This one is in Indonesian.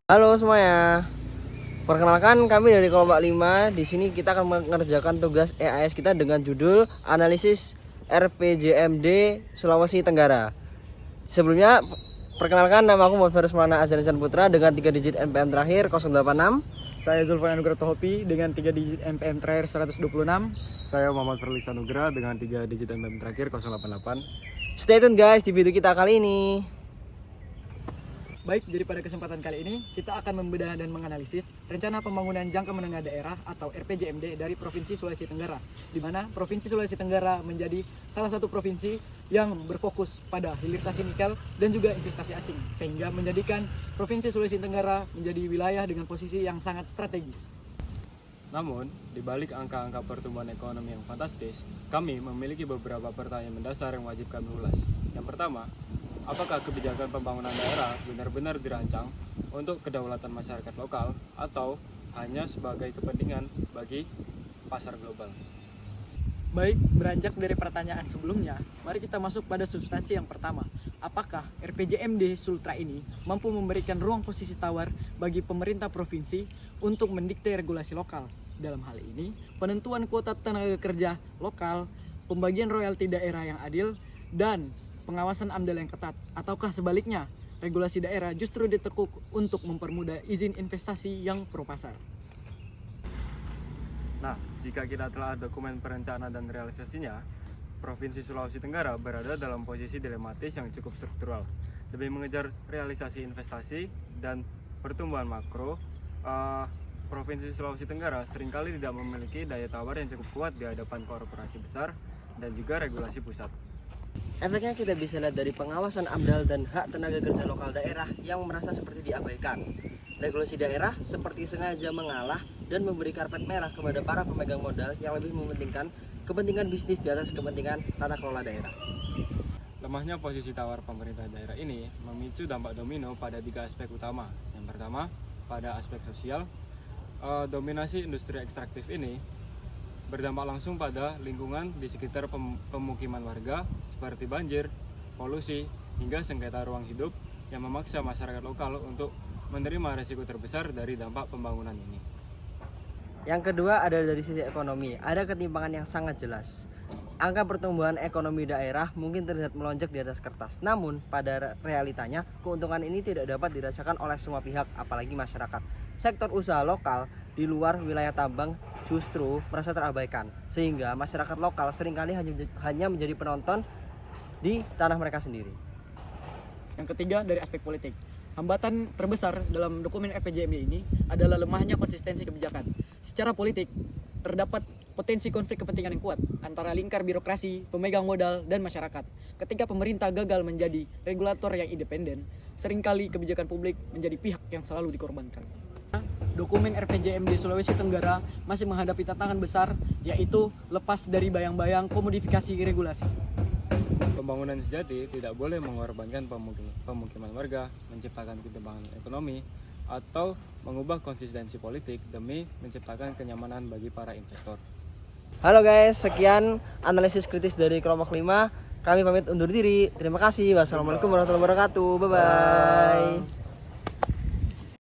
Halo semuanya. Perkenalkan kami dari kelompok 5. Di sini kita akan mengerjakan tugas EAS kita dengan judul Analisis RPJMD Sulawesi Tenggara. Sebelumnya perkenalkan, nama aku Muhammad Faris Maulana Azharizan Putra dengan 3 digit NPM terakhir 086. Saya Zulfan Anugrah Tohopi dengan 3 digit NPM terakhir 126. Saya Muhammad Ferlis Anugrah dengan 3 digit NPM terakhir 088. Stay tune guys di video kita kali ini. Baik, jadi pada kesempatan kali ini kita akan membedah dan menganalisis rencana pembangunan jangka menengah daerah atau RPJMD dari Provinsi Sulawesi Tenggara, di mana Provinsi Sulawesi Tenggara menjadi salah satu provinsi yang berfokus pada hilirisasi nikel dan juga investasi asing, sehingga menjadikan Provinsi Sulawesi Tenggara menjadi wilayah dengan posisi yang sangat strategis. Namun, di balik angka-angka pertumbuhan ekonomi yang fantastis, kami memiliki beberapa pertanyaan mendasar yang wajib kami ulas. Yang pertama, apakah kebijakan pembangunan daerah benar-benar dirancang untuk kedaulatan masyarakat lokal atau hanya sebagai kepentingan bagi pasar global? Baik, beranjak dari pertanyaan sebelumnya, mari kita masuk pada substansi yang pertama. Apakah RPJMD Sultra ini mampu memberikan ruang posisi tawar bagi pemerintah provinsi untuk mendikte regulasi lokal? Dalam hal ini, penentuan kuota tenaga kerja lokal, pembagian royalti daerah yang adil, dan pengawasan AMDAL yang ketat. Ataukah sebaliknya, regulasi daerah justru ditekuk untuk mempermudah izin investasi yang pro pasar? Nah, jika kita telah dokumen perencanaan dan realisasinya, Provinsi Sulawesi Tenggara berada dalam posisi dilematis yang cukup struktural. Demi mengejar realisasi investasi dan pertumbuhan makro, Provinsi Sulawesi Tenggara seringkali tidak memiliki daya tawar yang cukup kuat di hadapan korporasi besar dan juga regulasi pusat. Efeknya kita bisa lihat dari pengawasan AMDAL dan hak tenaga kerja lokal daerah yang merasa seperti diabaikan. Regulasi daerah seperti sengaja mengalah dan memberi karpet merah kepada para pemegang modal yang lebih mementingkan kepentingan bisnis di atas kepentingan tata kelola daerah. Lemahnya posisi tawar pemerintah daerah ini memicu dampak domino pada 3 aspek utama. Yang pertama, pada aspek sosial, dominasi industri ekstraktif ini berdampak langsung pada lingkungan di sekitar pemukiman warga seperti banjir, polusi, hingga sengketa ruang hidup yang memaksa masyarakat lokal untuk menerima resiko terbesar dari dampak pembangunan ini. Yang kedua adalah dari sisi ekonomi, ada ketimpangan yang sangat jelas. Angka pertumbuhan ekonomi daerah mungkin terlihat melonjak di atas kertas, namun pada realitanya keuntungan ini tidak dapat dirasakan oleh semua pihak, apalagi masyarakat. Sektor usaha lokal di luar wilayah tambang justru merasa terabaikan, sehingga masyarakat lokal seringkali hanya menjadi penonton di tanah mereka sendiri. Yang ketiga, dari aspek politik. Hambatan terbesar dalam dokumen RPJMD ini adalah lemahnya konsistensi kebijakan. Secara politik, terdapat potensi konflik kepentingan yang kuat antara lingkar birokrasi, pemegang modal, dan masyarakat. Ketika pemerintah gagal menjadi regulator yang independen, seringkali kebijakan publik menjadi pihak yang selalu dikorbankan. Dokumen RPJMD Sulawesi Tenggara masih menghadapi tantangan besar, yaitu lepas dari bayang-bayang komodifikasi regulasi. Pembangunan sejati tidak boleh mengorbankan pemukiman warga, menciptakan ketimpangan ekonomi, atau mengubah konsistensi politik demi menciptakan kenyamanan bagi para investor. Halo guys, sekian analisis kritis dari kelompok 5. Kami pamit undur diri. Terima kasih. Wassalamualaikum warahmatullahi wabarakatuh. Bye bye.